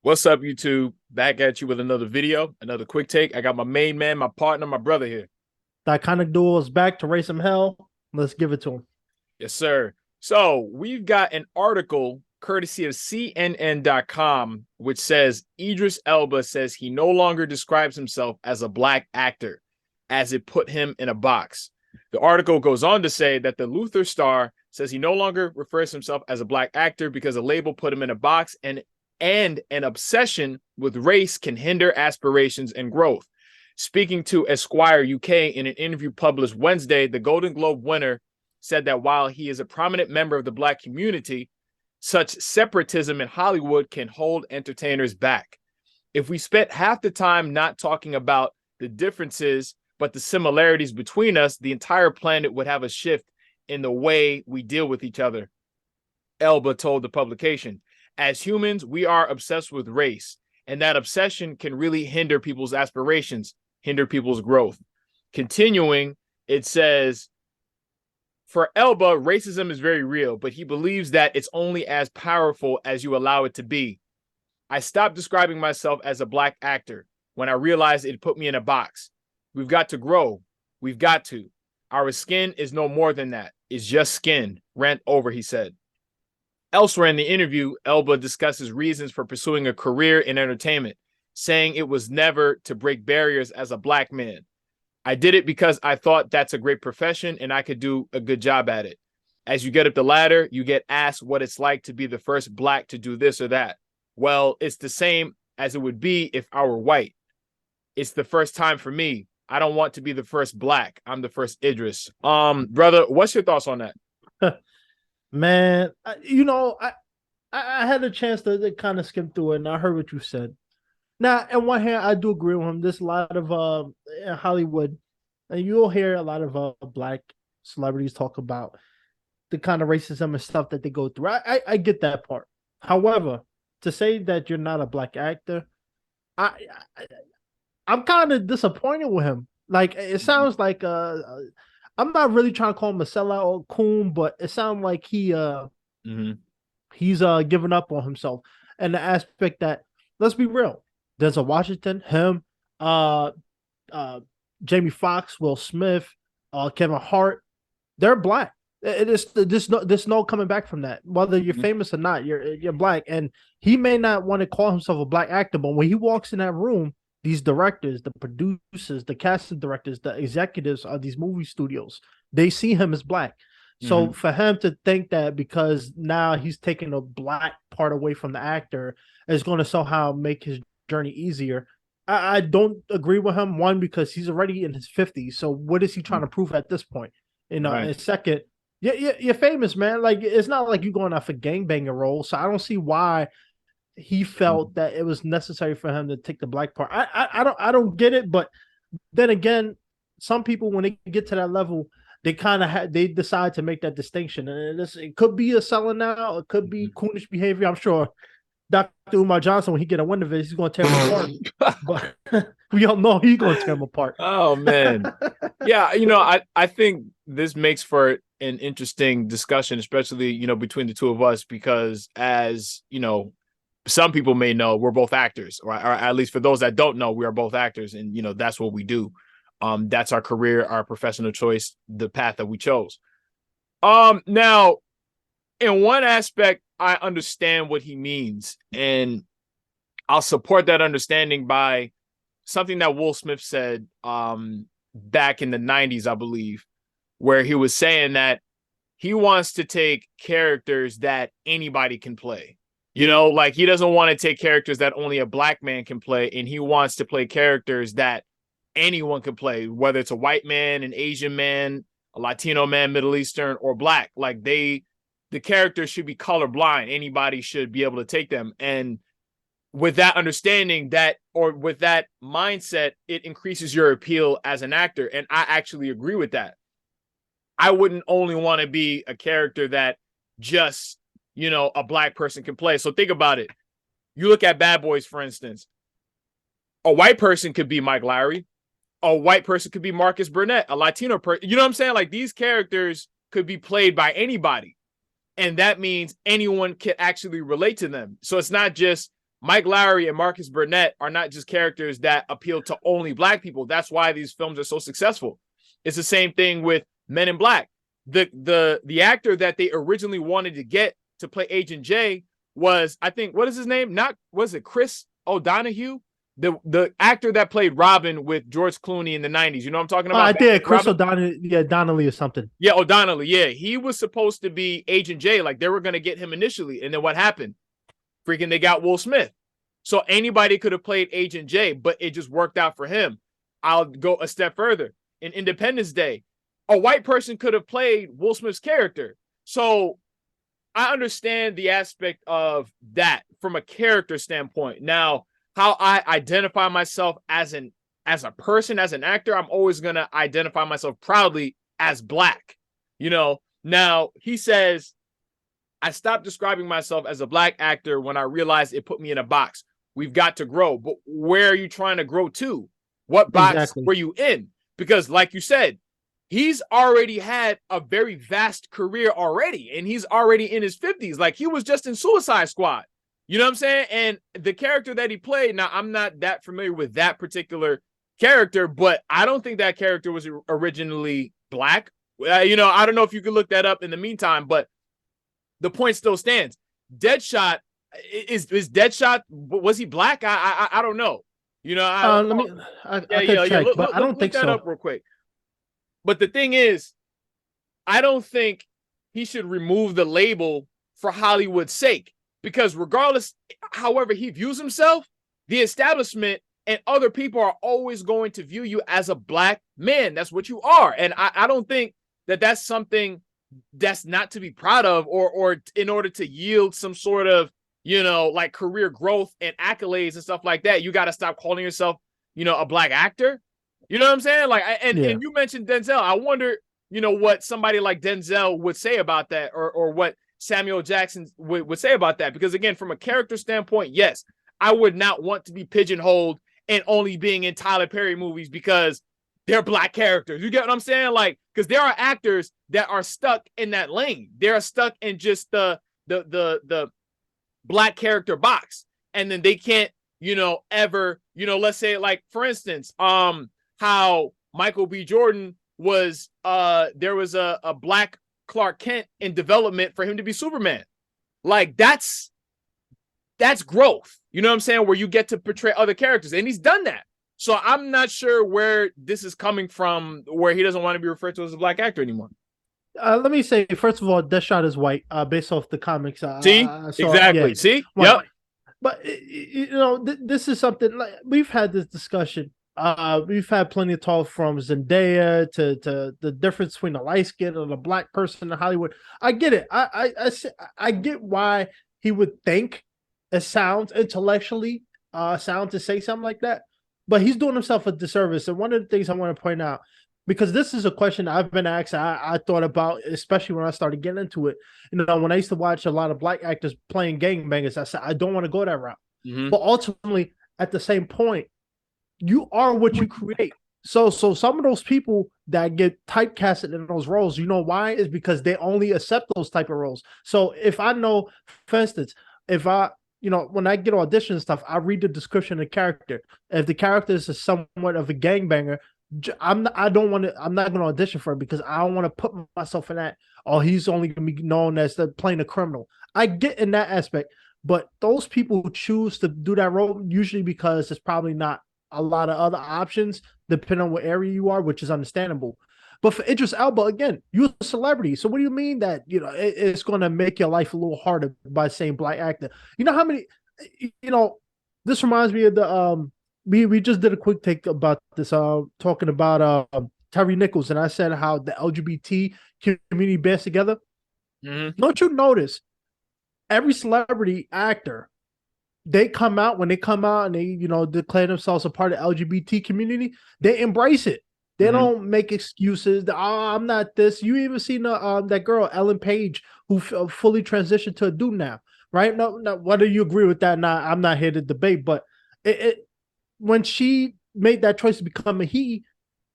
What's up, YouTube? Back at you with another video, another quick take. I got my main man, my partner, my brother here. That kind of duel is back to raise some hell. Let's give it to him. Yes, sir. So we've got an article courtesy of CNN.com, which says Idris Elba says he no longer describes himself as a black actor, as it put him in a box. The article goes on to say that the Luther star says he no longer refers to himself as a black actor because a label put him in a box, and an obsession with race can hinder aspirations and growth. Speaking to Esquire UK in an interview published Wednesday, the Golden Globe winner said that while he is a prominent member of the black community, such separatism in Hollywood can hold entertainers back. If we spent half the time not talking about the differences, but the similarities between us, the entire planet would have a shift in the way we deal with each other, Elba told the publication. As humans, we are obsessed with race, and that obsession can really hinder people's aspirations, hinder people's growth. Continuing, it says, for Elba, racism is very real, but he believes that it's only as powerful as you allow it to be. I stopped describing myself as a black actor when I realized it put me in a box. We've got to grow. We've got to. Our skin is no more than that. It's just skin. Rant over, he said. Elsewhere in the interview, Elba discusses reasons for pursuing a career in entertainment, saying it was never to break barriers as a black man. I did it because I thought that's a great profession and I could do a good job at it. As you get up the ladder, you get asked what it's like to be the first black to do this or that. Well, it's the same as it would be if I were white. It's the first time for me. I don't want to be the first black. I'm the first Idris. Brother, what's your thoughts on that? Man, I had a chance to kind of skim through it, and I heard what you said. Now, on one hand, I do agree with him. There's a lot of in Hollywood, and you'll hear a lot of black celebrities talk about the kind of racism and stuff that they go through. I get that part. However, to say that you're not a black actor, I, I I'm kind of disappointed with him. Like it sounds like I'm not really trying to call him a sellout or coon, but it sounds like Mm-hmm. he's giving up on himself. And the aspect that, let's be real, Denzel Washington, him, uh uh Jamie Foxx, Will Smith, Kevin Hart, they're black. It is there's no coming back from that. Whether you're Mm-hmm. famous or not, you're black. And he may not want to call himself a black actor, but when he walks in that room, these directors, the producers, the casting directors, the executives of these movie studios, they see him as black. So Mm-hmm. for him to think that because now he's taking a black part away from the actor is going to somehow make his journey easier, I don't agree with him. One, because he's already in his 50s. So what is he trying to prove at this point? Right. And second, you're famous, man. Like it's not like you're going off a gangbanger role. So I don't see why he felt that it was necessary for him to take the black part. I don't get it, but then again, some people when they get to that level, they kind of they decide to make that distinction, and it could be a selling out, it could be coonish behavior. I'm sure Dr. Umar Johnson, when he get a wind of it, he's going to tear him apart. But we all know he's going to tear him apart. Oh man. Yeah, I think this makes for an interesting discussion, especially, between the two of us, because as, some people may know we're both actors, or at least for those that don't know, we are both actors, and that's what we do. That's our career, our professional choice, the path that we chose. Now, in one aspect, I understand what he means, and I'll support that understanding by something that Will Smith said back in the 90s, I believe, where he was saying that he wants to take characters that anybody can play. Like he doesn't want to take characters that only a black man can play, and he wants to play characters that anyone can play, whether it's a white man, an Asian man, a Latino man, Middle Eastern, or black. Like the characters should be colorblind. Anybody should be able to take them. And with that understanding or with that mindset, it increases your appeal as an actor. And I actually agree with that. I wouldn't only want to be a character that just, a black person can play. So think about it. You look at Bad Boys, for instance. A white person could be Mike Lowry. A white person could be Marcus Burnett. A Latino person. You know what I'm saying? Like these characters could be played by anybody. And that means anyone can actually relate to them. So it's not just Mike Lowry and Marcus Burnett are not just characters that appeal to only black people. That's why these films are so successful. It's the same thing with Men in Black. The actor that they originally wanted to get to play Agent J was, I think, what is his name? Not, was it Chris O'Donoghue? The actor that played Robin with George Clooney in the 90s. You know what I'm talking about? I did. Chris O'Donnell, Donnelly or something. Yeah, O'Donnell. Yeah, he was supposed to be Agent J. Like, they were going to get him initially. And then what happened? Freaking, they got Will Smith. So anybody could have played Agent J, but it just worked out for him. I'll go a step further. In Independence Day, a white person could have played Will Smith's character. So I understand the aspect of that from a character standpoint. Now, how I identify myself as a person, as an actor, I'm always going to identify myself proudly as black. You know, now he says, I stopped describing myself as a black actor when I realized it put me in a box. We've got to grow. But where are you trying to grow to? What box were you in? Because like you said, he's already had a very vast career already, and he's already in his 50s. Like, he was just in Suicide Squad. You know what I'm saying? And the character that he played, now I'm not that familiar with that particular character, but I don't think that character was originally black. You know, I don't know if you could look that up in the meantime, but the point still stands. Deadshot is Deadshot, was he black? I don't know. You know, I can check, but I don't think so. Look that up real quick. But the thing is, I don't think he should remove the label for Hollywood's sake, because regardless, however he views himself, the establishment and other people are always going to view you as a black man. That's what you are. And I don't think that that's something that's not to be proud of, or in order to yield some sort of, you know, like career growth and accolades and stuff like that, you got to stop calling yourself, you know, a black actor. You know what I'm saying? Like, and you mentioned Denzel. I wonder, you know, what somebody like Denzel would say about that, or what Samuel Jackson would say about that. Because again, from a character standpoint, yes, I would not want to be pigeonholed and only being in Tyler Perry movies because they're black characters. You get what I'm saying? Like, because there are actors that are stuck in that lane. They're stuck in just the black character box, and then they can't, you know, ever, you know, let's say, like, for instance, how Michael B. Jordan was, there was a black Clark Kent in development for him to be Superman. Like, that's growth. You know what I'm saying? Where you get to portray other characters, and he's done that. So I'm not sure where this is coming from, where he doesn't want to be referred to as a black actor anymore. Let me say, first of all, Deadshot is white, based off the comics. See, exactly. Yeah. See, yep. But you know, this is something like we've had this discussion. We've had plenty of talk from Zendaya to the difference between a light skin and a black person in Hollywood. I get it. I get why he would think it sounds intellectually sound to say something like that, but he's doing himself a disservice. And one of the things I want to point out, because this is a question I've been asked, I thought about, especially when I started getting into it. You know, when I used to watch a lot of black actors playing gangbangers, I said, I don't want to go that route. Mm-hmm. But ultimately, at the same point, you are what you create. So some of those people that get typecasted in those roles, you know why? Is because they only accept those type of roles. So if I know, for instance, if I, you know, when I get audition stuff, I read the description of the character. If the character is somewhat of a gangbanger, I'm not going to audition for it because I don't want to put myself in that. Oh, he's only going to be known as playing a criminal. I get in that aspect, but those people who choose to do that role usually because it's probably not a lot of other options depending on what area you are, which is understandable. But for Idris Elba, again, you're a celebrity. So what do you mean that, you know, it's going to make your life a little harder by saying black actor? You know how many, you know, this reminds me of the, we just did a quick take about this, talking about Terry Nichols, and I said how the LGBT community bands together. Mm-hmm. Don't you notice every celebrity actor, they come out, when they come out and they, you know, declare themselves a part of the LGBT community, they embrace it. They mm-hmm. don't make excuses. I'm not this. You even seen that girl, Ellen Page, who fully transitioned to a dude now, right? No, whether you agree with that or not, I'm not here to debate, but when she made that choice to become a he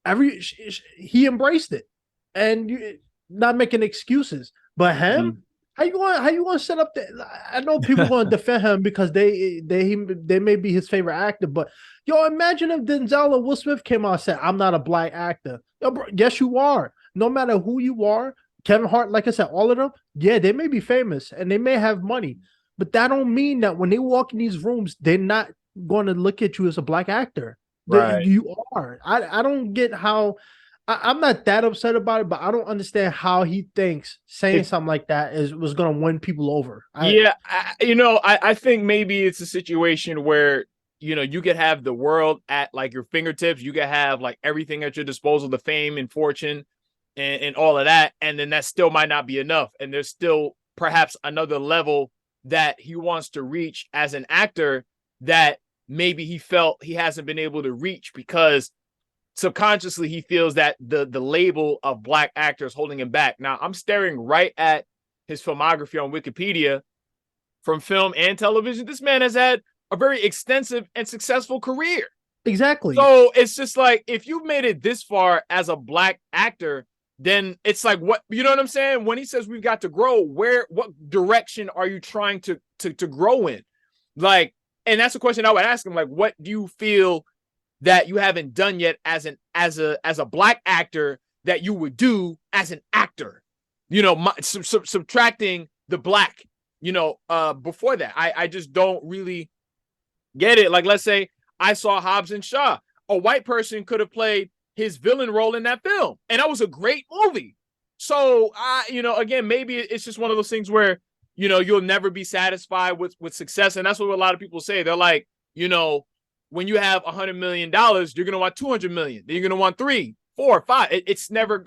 embraced it, and not making excuses. But him, How you going to set up that? I know people going to defend him because they may be his favorite actor, but yo, imagine if Denzel or Will Smith came out and said, "I'm not a black actor." Yo, bro, yes, you are. No matter who you are, Kevin Hart, like I said, all of them, yeah, they may be famous and they may have money, but that don't mean that when they walk in these rooms, they're not going to look at you as a black actor. Right. You are. I don't get how I'm not that upset about it, but I don't understand how he thinks saying If something like that was going to win people over. Yeah, I think maybe it's a situation where you could have the world at like your fingertips. You could have like everything at your disposal, the fame and fortune, and all of that, and then that still might not be enough. And there's still perhaps another level that he wants to reach as an actor that maybe he felt he hasn't been able to reach because subconsciously he feels that the label of black actors holding him back. Now I'm staring right at his filmography on Wikipedia from film and television. This man has had a very extensive and successful career. Exactly. So it's just like if you made it this far as a black actor, then it's like what you know what I'm saying? When he says we've got to grow, what direction are you trying to grow in? Like, and that's a question I would ask him. Like, what do you feel that you haven't done yet as a black actor that you would do as an actor? Subtracting the black, before that. I just don't really get it. Like, let's say I saw Hobbs and Shaw. A white person could have played his villain role in that film, and that was a great movie. So, again, maybe it's just one of those things where, you'll never be satisfied with success. And that's what a lot of people say. They're like, when you have $100 million, you're going to want 200 million. Then you're going to want 3, 4, 5. It's never,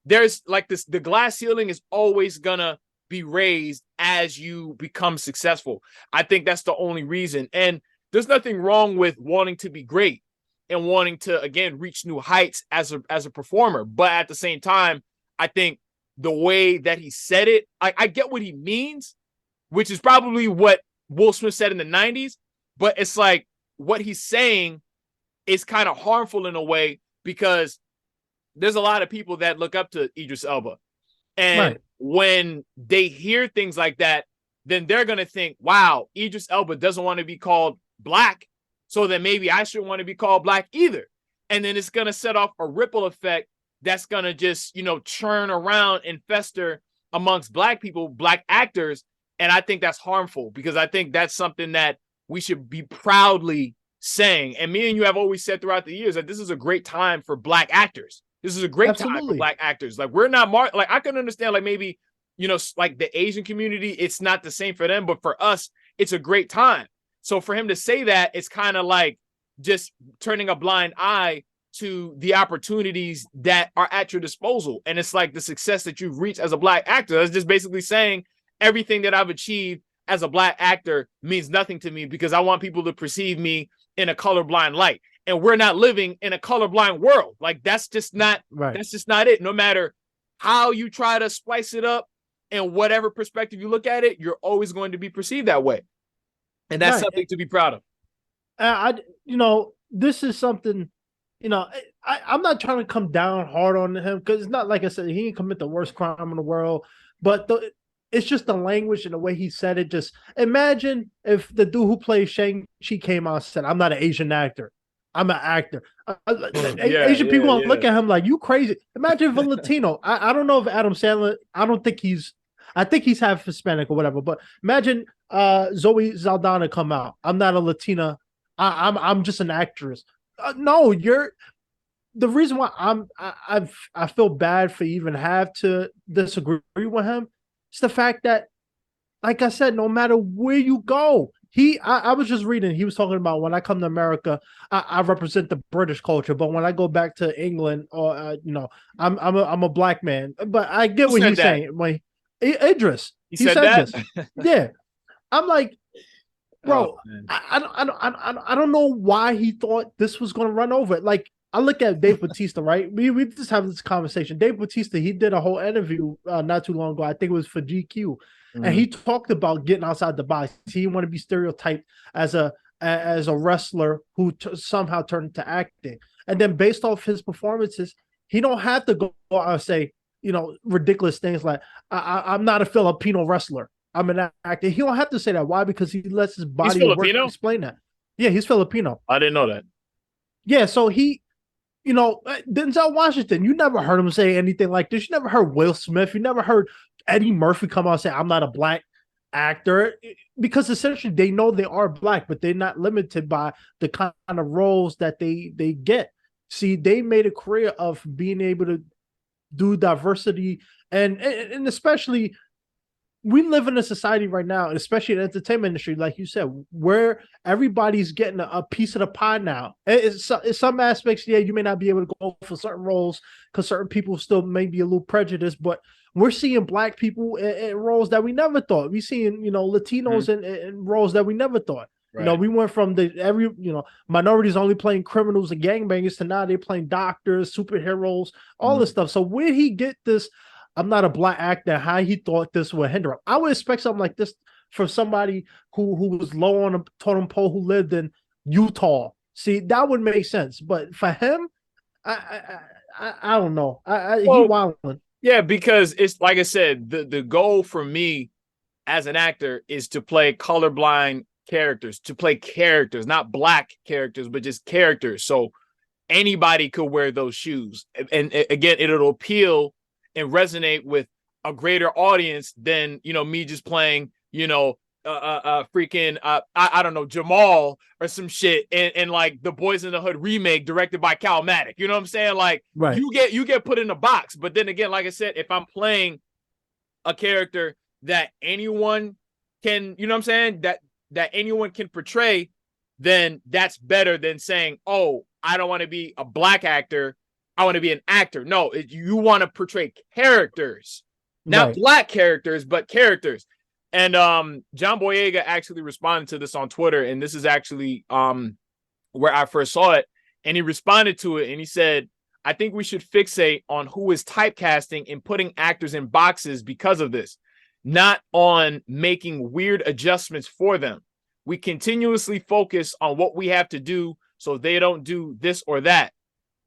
there's like this, the glass ceiling is always going to be raised as you become successful. I think that's the only reason. And there's nothing wrong with wanting to be great and wanting to, again, reach new heights as a performer. But at the same time, I think the way that he said it, I get what he means, which is probably what Will Smith said in the 90s. But it's like what he's saying is kind of harmful in a way because there's a lot of people that look up to Idris Elba. And when they hear things like that, then they're going to think, wow, Idris Elba doesn't want to be called black. So then maybe I shouldn't want to be called black either. And then it's going to set off a ripple effect that's going to just, churn around and fester amongst black people, black actors. And I think that's harmful because I think that's something that we should be proudly saying. And me and you have always said throughout the years that this is a great time for black actors. This is a great time for black actors. Like we're not like I can understand like maybe, like the Asian community, it's not the same for them, but for us, it's a great time. So for him to say that, it's kind of like just turning a blind eye to the opportunities that are at your disposal. And it's like the success that you've reached as a black actor. That's just basically saying everything that I've achieved as a black actor means nothing to me because I want people to perceive me in a colorblind light. And we're not living in a colorblind world. Like that's just not That's just not it. No matter how you try to splice it up and whatever perspective you look at it, you're always going to be perceived that way. And that's something to be proud of. This is something, I'm not trying to come down hard on him because it's not like I said, he didn't commit the worst crime in the world, but it's just the language and the way he said it. Just imagine if the dude who plays Shang-Chi came out and said, I'm not an Asian actor. I'm an actor. Asian people gonna look at him like, you crazy. Imagine if a Latino, I don't know if Adam Sandler, I think he's half Hispanic or whatever, but imagine Zoe Saldana come out. I'm not a Latina. I'm just an actress. No, you're the reason why I feel bad for even have to disagree with him. It's the fact that, like I said, no matter where you go, I was just reading. He was talking about when I come to America, I represent the British culture, but when I go back to England, or I'm a black man. But I get what he's saying. When Idris, he said that. Yeah, I'm like, bro, I don't know why he thought this was going to run over it. Like, I look at Dave Bautista, right? We just have this conversation. Dave Bautista, he did a whole interview not too long ago. I think it was for GQ. And he talked about getting outside the box. He didn't want to be stereotyped as a wrestler who somehow turned into acting. And then based off his performances, he don't have to go out and say, ridiculous things like I'm not a Filipino wrestler. I'm an actor. He don't have to say that. Why? Because he lets his He's body of work Filipino? explain that. Yeah, he's Filipino. I didn't know that. Yeah, so Denzel Washington, you never heard him say anything like this. You never heard Will Smith. You never heard Eddie Murphy come out and say, I'm not a black actor, because essentially they know they are black, but they're not limited by the kind of roles that they get. See, they made a career of being able to do diversity, and especially we live in a society right now, especially in the entertainment industry, like you said, where everybody's getting a piece of the pie now. In some aspects, yeah, you may not be able to go for certain roles because certain people still may be a little prejudiced, but we're seeing black people in roles that we never thought. We're seeing, Latinos in roles that we never thought. Right. We went from minorities only playing criminals and gangbangers to now they're playing doctors, superheroes, all this stuff. So where did he get this? I'm not a black actor. How he thought this would hinder him? I would expect something like this from somebody who was low on a totem pole, who lived in Utah. See, that would make sense. But for him, I don't know. He wilding. Yeah, because it's like I said, the goal for me as an actor is to play colorblind characters, not black characters, but just characters. So anybody could wear those shoes. And again, it'll appeal and resonate with a greater audience than, me just playing, freaking, I don't know, Jamal or some shit. And like the Boys in the Hood remake directed by Calmatic, you know what I'm saying? Like, right. you get put in a box. But then again, like I said, if I'm playing a character that anyone can, you know what I'm saying? That anyone can portray, then that's better than saying, oh, I don't want to be a black actor. I want to be an actor. No, you want to portray characters, not black characters, but characters. And John Boyega actually responded to this on Twitter, and this is actually where I first saw it. And he responded to it, and he said, I think we should fixate on who is typecasting and putting actors in boxes because of this, not on making weird adjustments for them. We continuously focus on what we have to do so they don't do this or that.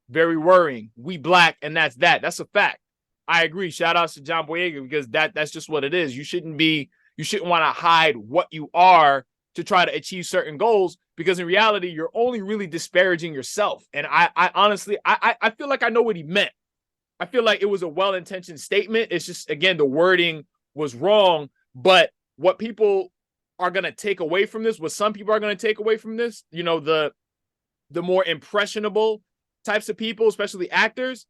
Very worrying. We black, and that's that. That's a fact. I agree. Shout outs to John Boyega, because that's just what it is. You shouldn't want to hide what you are to try to achieve certain goals, because in reality, you're only really disparaging yourself. And I honestly, I feel like I know what he meant. I feel like it was a well-intentioned statement. It's just, again, the wording was wrong. But what people are going to take away from this, what some people are going to take away from this, the more impressionable types of people, especially actors,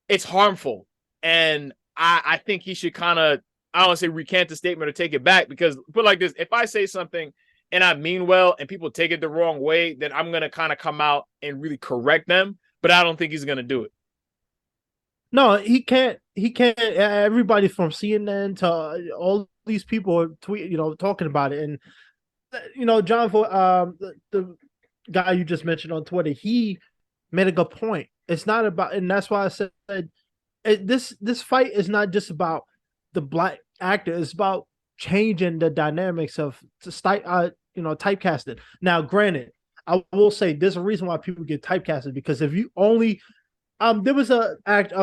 it's harmful. And I think he should kind of, I don't want to say recant the statement or take it back, because put like this, if I say something and I mean well and people take it the wrong way, then I'm going to kind of come out and really correct them. But I don't think he's going to do it. No, he can't. Everybody from CNN to all these people are talking about it. And, John, the guy you just mentioned on Twitter, he made a good point. It's not about, and that's why I said this fight is not just about the black actor. It's about changing the dynamics of typecasting. Now, granted, I will say there's a reason why people get typecasted, because if you only there was a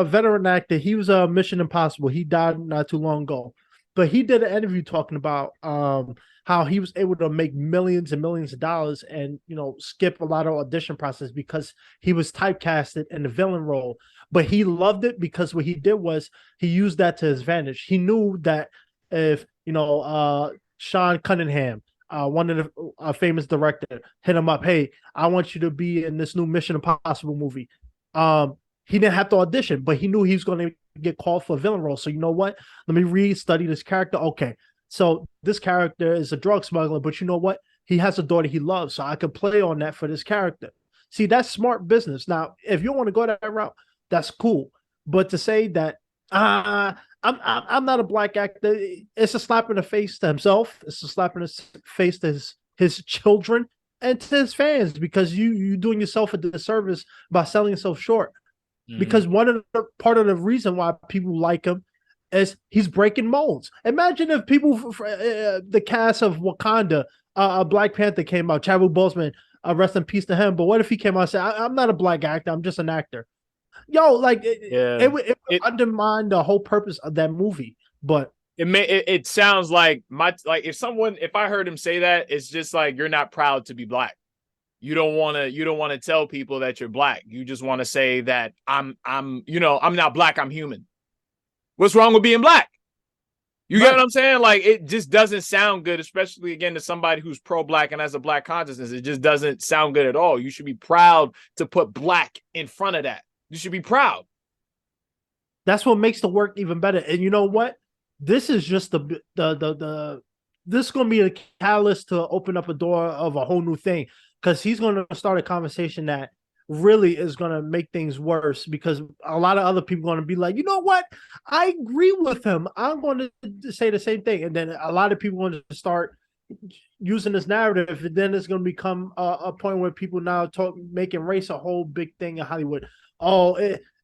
veteran actor. He was a Mission Impossible. He died not too long ago, but he did an interview talking about how he was able to make millions and millions of dollars and skip a lot of audition process because he was typecasted in the villain role. But he loved it because what he did was he used that to his advantage. He knew that if Sean Cunningham, one of the famous director, hit him up, hey, I want you to be in this new Mission Impossible movie. He didn't have to audition, but he knew he was going to get called for a villain role. So you know what? Let me study this character. Okay, so this character is a drug smuggler, but you know what? He has a daughter he loves, so I could play on that for this character. See, that's smart business. Now, if you want to go that route, that's cool. But to say that I'm not a black actor, it's a slap in the face to himself. It's a slap in the face to his children and to his fans, because you doing yourself a disservice by selling yourself short. Mm-hmm. Because part of the reason why people like him is he's breaking molds. Imagine if people, the cast of Wakanda, Black Panther came out, Chadwick Boseman, rest in peace to him. But what if he came out and said, I'm not a black actor, I'm just an actor. Yo, like Yeah. it would It undermine the whole purpose of that movie. But it sounds like if I heard him say that, it's just like you're not proud to be black. You don't want to tell people that you're black. You just want to say that I'm not black, I'm human. What's wrong with being black? You get what right, I'm saying? Like, it just doesn't sound good, especially again to somebody who's pro-black and has a black consciousness. It just doesn't sound good at all. You should be proud to put black in front of that. You should be proud. that's what makes the work even better. And you know what? This is just the this is gonna be a catalyst to open up a door of a whole new thing because he's gonna start a conversation that really is gonna make things worse because a lot of other people are gonna be like, you know what? I agree with him. I'm going to say the same thing, and then a lot of people want to start using this narrative, and then it's going to become a point where people now talk making race a whole big thing in Hollywood. Oh,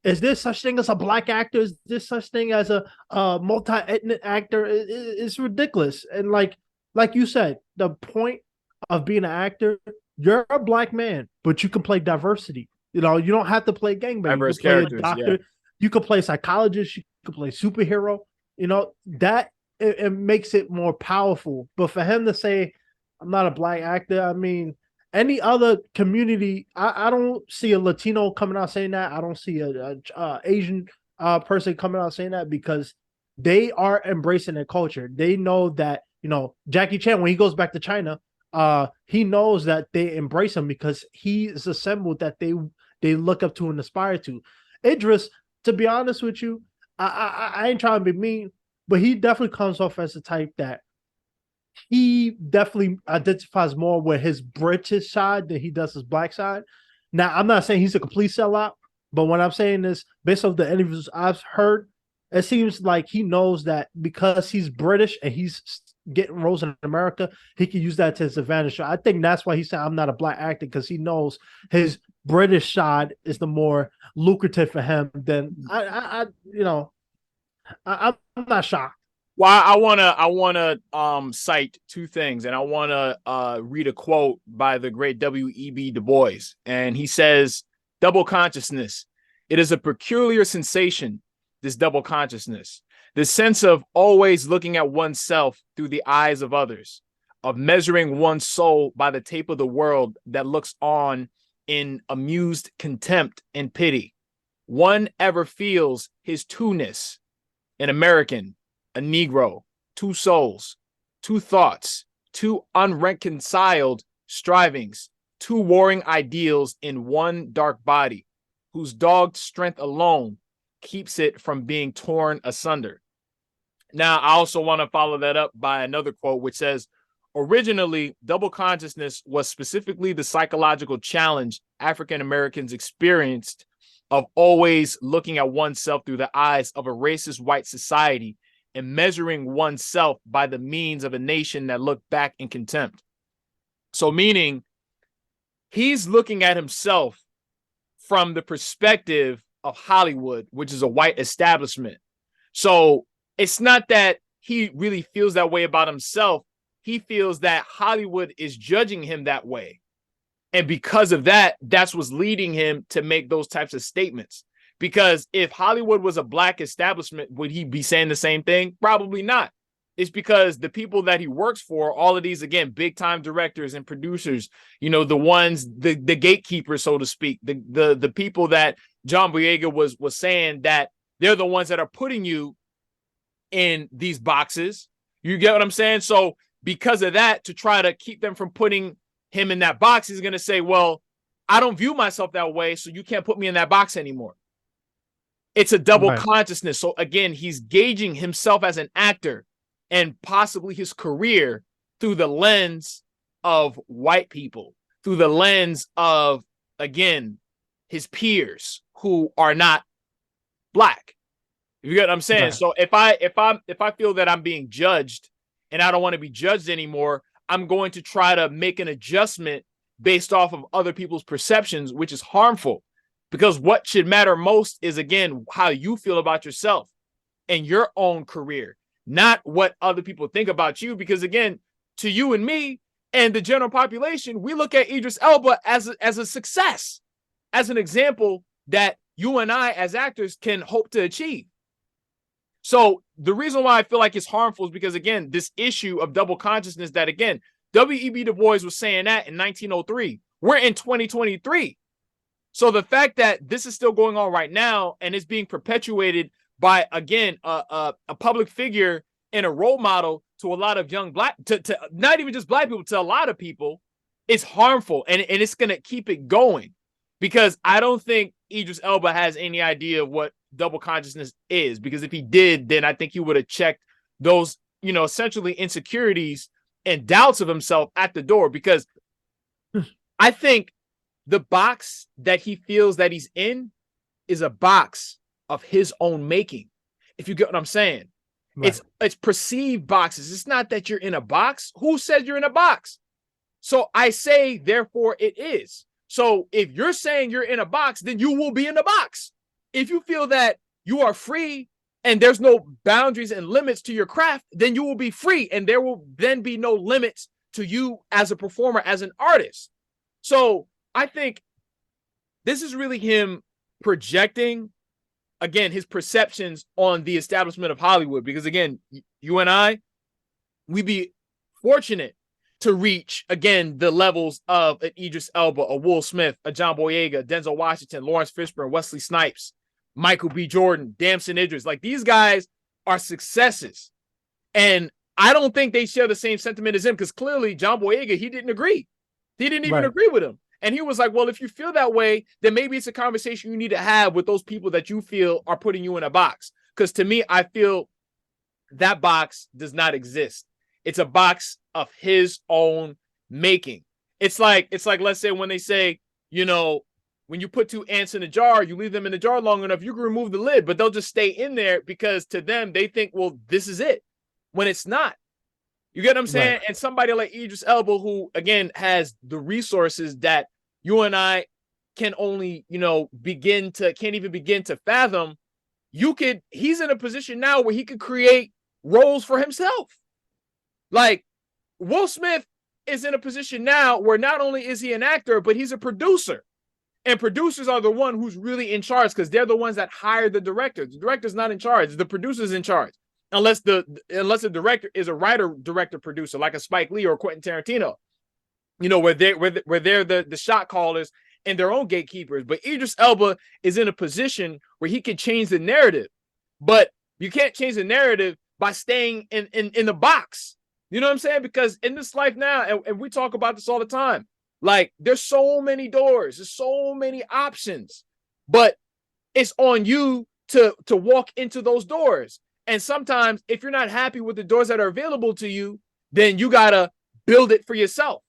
is there such thing as a black actor? Is there such thing as a multi-ethnic actor? It's ridiculous. And like you said, the point of being an actor, you're a black man, but you can play diversity. You know, you don't have to play gangbang. You Diverse can play a characters, yeah. doctor. You can play psychologist. You can play superhero. You know that it makes it more powerful. But for him to say, "I'm not a black actor," I mean, any other community, I don't see a Latino coming out saying that. I don't see a Asian person coming out saying that because they are embracing their culture. They know that Jackie Chan when he goes back to China, he knows that they embrace him because he is a symbol that they look up to and aspire to. Idris, to be honest with you, I ain't trying to be mean, but he definitely comes off as the type that he definitely identifies more with his British side than he does his black side. Now, I'm not saying he's a complete sellout, but what I'm saying is, based off the interviews I've heard, it seems like he knows that because he's British and he's getting roles in America, he can use that to his advantage. So I think that's why he said, "I'm not a black actor," because he knows his British side is the more lucrative for him than I'm not shocked. Well, I wanna cite two things, and I wanna read a quote by the great W.E.B. Du Bois, and he says, "Double consciousness. It is a peculiar sensation. This double consciousness, the sense of always looking at oneself through the eyes of others, of measuring one's soul by the tape of the world that looks on in amused contempt and pity. One ever feels his two-ness, an American, a Negro, two souls, two thoughts, two unreconciled strivings, two warring ideals in one dark body, whose dogged strength alone keeps it from being torn asunder." Now, I also want to follow that up by another quote, which says, "Originally, double consciousness was specifically the psychological challenge African Americans experienced of always looking at oneself through the eyes of a racist white society and measuring oneself by the means of a nation that looked back in contempt." So meaning he's looking at himself from the perspective of Hollywood, which is a white establishment. So it's not that he really feels that way about himself. He feels that Hollywood is judging him that way. And because of that, that's what's leading him to make those types of statements. Because if Hollywood was a black establishment, would he be saying the same thing? Probably not. It's because the people that he works for, all of these, again, big time directors and producers, the ones, the gatekeepers, so to speak, the people that John Boyega was saying that they're the ones that are putting you in these boxes. You get what I'm saying? So because of that, to try to keep them from putting him in that box, he's going to say, well, I don't view myself that way, so you can't put me in that box anymore. It's a double Right. consciousness. So again, he's gauging himself as an actor and possibly his career through the lens of white people, through the lens of, again, his peers who are not black. You get what I'm saying? Right. So if I feel that I'm being judged and I don't want to be judged anymore, I'm going to try to make an adjustment based off of other people's perceptions, which is harmful. Because what should matter most is, again, how you feel about yourself and your own career, not what other people think about you. Because, again, to you and me and the general population, we look at Idris Elba as a success, as an example that you and I as actors can hope to achieve. So the reason why I feel like it's harmful is because, again, this issue of double consciousness that, again, W.E.B. Du Bois was saying that in 1903. We're in 2023. So the fact that this is still going on right now and it's being perpetuated by, again, a public figure and a role model to a lot of young black, to not even just black people, to a lot of people, is harmful. And it's going to keep it going, because I don't think Idris Elba has any idea of what double consciousness is, because if he did, then I think he would have checked those, essentially insecurities and doubts of himself at the door, because I think the box that he feels that he's in is a box of his own making. If you get what I'm saying, right. It's perceived boxes. It's not that you're in a box. Who said you're in a box? So I say, therefore it is. So if you're saying you're in a box, then you will be in a box. If you feel that you are free and there's no boundaries and limits to your craft, then you will be free, and there will then be no limits to you as a performer, as an artist. So I think this is really him projecting, again, his perceptions on the establishment of Hollywood. Because, again, you and I, we'd be fortunate to reach, again, the levels of an Idris Elba, a Will Smith, a John Boyega, Denzel Washington, Lawrence Fishburne, Wesley Snipes, Michael B. Jordan, Damson Idris. Like, these guys are successes. And I don't think they share the same sentiment as him, because clearly John Boyega, he didn't agree. He didn't even agree with him. And he was like, well, if you feel that way, then maybe it's a conversation you need to have with those people that you feel are putting you in a box. Because to me, I feel that box does not exist. It's a box of his own making. It's like, let's say when they say, when you put two ants in a jar, you leave them in the jar long enough, you can remove the lid, but they'll just stay in there because to them, they think, well, this is it, when it's not. You get what I'm saying? Right. And somebody like Idris Elba, who, again, has the resources that you and I can only, can't even begin to fathom. He's in a position now where he could create roles for himself. Like, Will Smith is in a position now where not only is he an actor, but he's a producer. And producers are the one who's really in charge, because they're the ones that hire the director. The director's not in charge. The producer's in charge. Unless the director is a writer, director, producer, like a Spike Lee or Quentin Tarantino, where they're the shot callers and their own gatekeepers. But Idris Elba is in a position where he can change the narrative, but you can't change the narrative by staying in the box. You know what I'm saying? Because in this life now, and we talk about this all the time, like, there's so many doors, there's so many options, but it's on you to walk into those doors. And sometimes if you're not happy with the doors that are available to you, then you got to build it for yourself.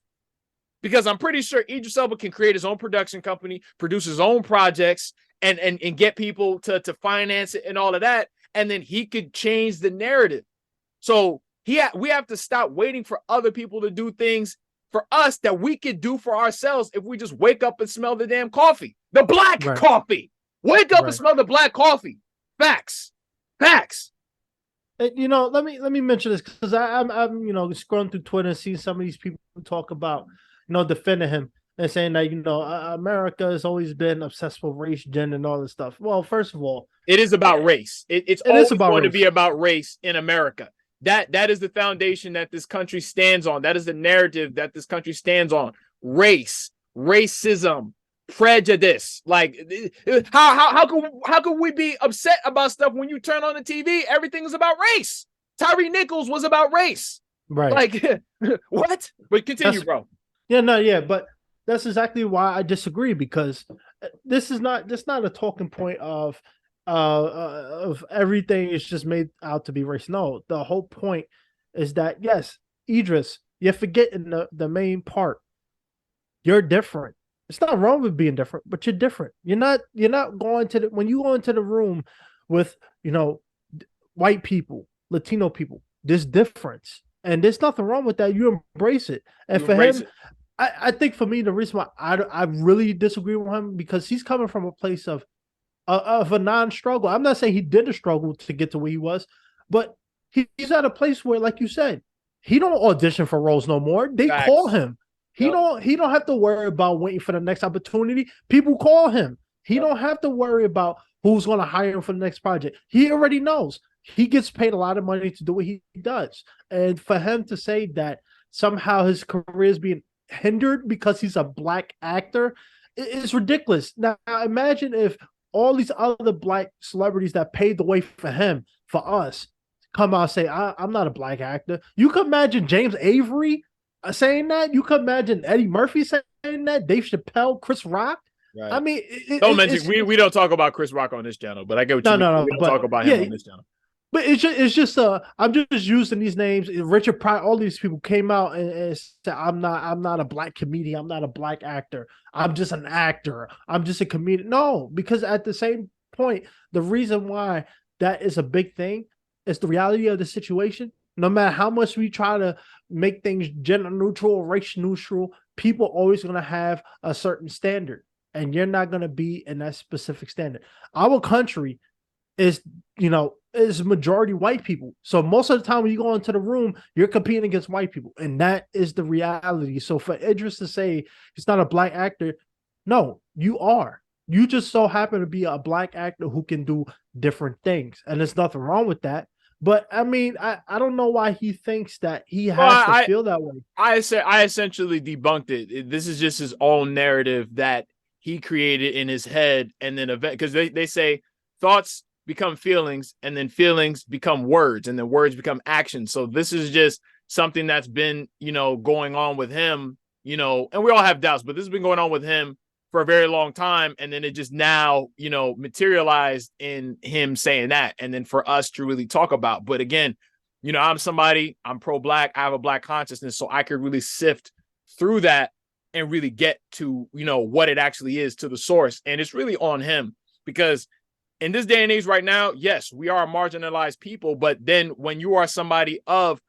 Because I'm pretty sure Idris Elba can create his own production company, produce his own projects, and get people to finance it and all of that. And then he could change the narrative. So we have to stop waiting for other people to do things for us that we could do for ourselves if we just wake up and smell the damn coffee. The black coffee. Wake up and smell the black coffee. Facts. Let me mention this, because I'm scrolling through Twitter and seeing some of these people talk about, defending him and saying that, America has always been obsessed with race, gender, and all this stuff. Well, first of all, it is about race. It's always going to be about race in America. That is the foundation that this country stands on. That is the narrative that this country stands on. Race, racism, prejudice. Like, how can we be upset about stuff when you turn on the TV? Everything is about race. Tyree Nichols was about race. Right. Like, what? But continue, bro. But that's exactly why I disagree, because this is not a talking point of everything is just made out to be race. No, the whole point is that, yes, Idris, you're forgetting the main part. You're different. It's not wrong with being different, but you're different. You're not going to when you go into the room with, white people, Latino people, there's difference. And there's nothing wrong with that. You embrace it. And for him, I think for me, the reason why I really disagree with him, because he's coming from a place of a non-struggle. I'm not saying he didn't struggle to get to where he was, but he's at a place where, like you said, he don't audition for roles no more. They call him. He don't have to worry about waiting for the next opportunity. People call him. He Yep. don't have to worry about who's going to hire him for the next project. He already knows. He gets paid a lot of money to do what he does. And for him to say that somehow his career is being hindered because he's a black actor is ridiculous. Now, imagine if all these other black celebrities that paved the way for him, for us, come out and say, I'm not a black actor. You could imagine James Avery saying that. You could imagine Eddie Murphy saying that. Dave Chappelle, Chris Rock. I Right. mean, Don't mention we don't talk about Chris Rock on this channel, but I get what you no, mean. no, We no. don't But talk about him yeah, on this channel. but it's just I'm just using these names. Richard Pryor, all these people came out and said, I'm not a black comedian. I'm not a black actor. I'm just an actor. I'm just a comedian. No, because at the same point, the reason why that is a big thing is the reality of the situation. No matter how much we try to make things gender neutral, race neutral, people are always going to have a certain standard, and you're not going to be in that specific standard. Our country is, is majority white people. So most of the time when you go into the room, you're competing against white people. And that is the reality. So for Idris to say he's not a black actor, no, you are. You just so happen to be a black actor who can do different things. And there's nothing wrong with that. But I mean, I don't know why he thinks that he Well, has to feel that way. I essentially debunked it. This is just his own narrative that he created in his head, and then because they say thoughts become feelings, and then feelings become words, and then words become actions. So this is just something that's been going on with him, and we all have doubts, but this has been going on with him for a very long time, and then it just now materialized in him saying that, and then for us to really talk about. But again, I'm pro-black, I have a black consciousness, so I could really sift through that and really get to what it actually is, to the source. And it's really on him, because in this day and age right now, yes, we are a marginalized people, but then when you are somebody of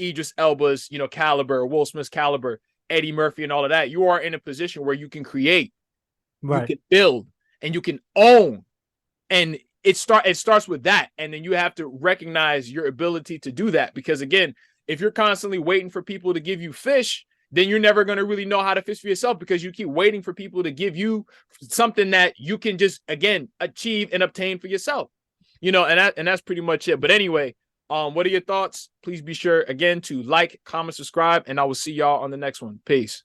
Idris Elba's caliber, Will Smith's caliber, Eddie Murphy and all of that, you are in a position where you can create, you Right. can build, and you can own. And it starts with that, and then you have to recognize your ability to do that, because again, if you're constantly waiting for people to give you fish, then you're never going to really know how to fish for yourself, because you keep waiting for people to give you something that you can just again achieve and obtain for yourself. And that's pretty much it. But anyway, what are your thoughts? Please be sure again to like, comment, subscribe, and I will see y'all on the next one. Peace.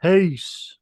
Peace.